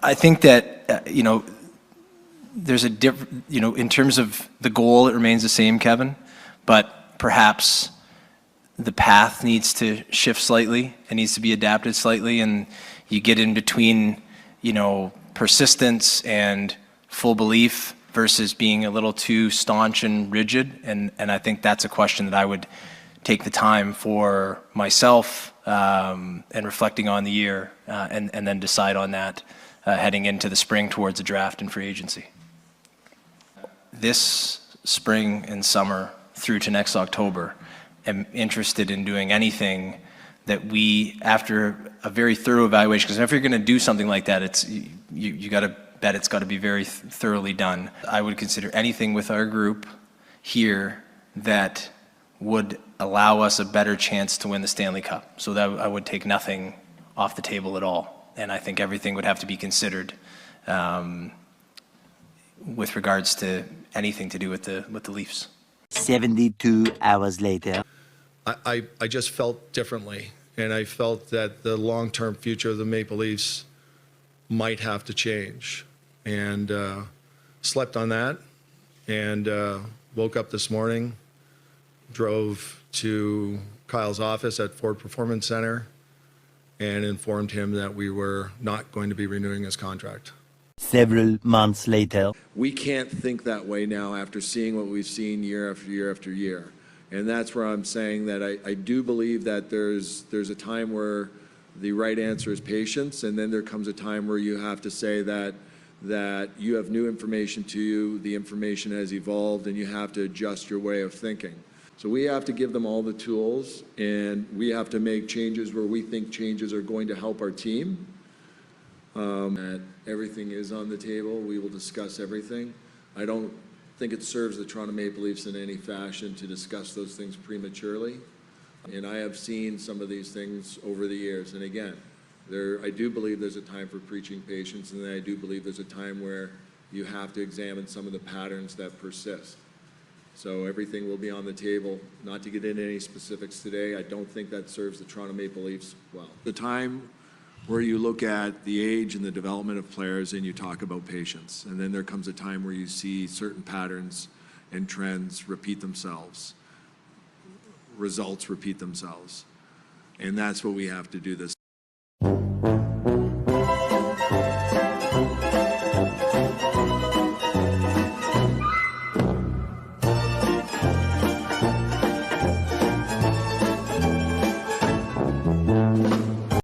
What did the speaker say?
I think that, there's a different, in terms of the goal, it remains the same, Kevin, but perhaps the path needs to shift slightly. It needs to be adapted slightly, and you get in between, persistence and full belief versus being a little too staunch and rigid. And I think that's a question that I would take the time for myself and reflecting on the year and then decide on that heading into the spring towards the draft and free agency. This spring and summer through to next October, am interested in doing anything that we, after a very thorough evaluation, because if you're going to do something like that, you got to bet it's got to be very thoroughly done. I would consider anything with our group here that would allow us a better chance to win the Stanley Cup. So that I would take nothing off the table at all, and I think everything would have to be considered with regards to anything to do with the Leafs. 72 hours later. I just felt differently, and I felt that the long-term future of the Maple Leafs might have to change, and slept on that, and woke up this morning, drove to Kyle's office at Ford Performance Center, and informed him that we were not going to be renewing his contract. Several months later. We can't think that way now after seeing what we've seen year after year after year. And that's where I'm saying that I do believe that there's a time where the right answer is patience, and then there comes a time where you have to say that you have new information to you, the information has evolved, and you have to adjust your way of thinking. So we have to give them all the tools, and we have to make changes where we think changes are going to help our team. That everything is on the table. We will discuss everything. I don't think it serves the Toronto Maple Leafs in any fashion to discuss those things prematurely. And I have seen some of these things over the years. And again, I do believe there's a time for preaching patience, and then I do believe there's a time where you have to examine some of the patterns that persist. So everything will be on the table. Not to get into any specifics today, I don't think that serves the Toronto Maple Leafs well. The time where you look at the age and the development of players and you talk about patience. And then there comes a time where you see certain patterns and trends repeat themselves. Results repeat themselves. And that's what we have to do this.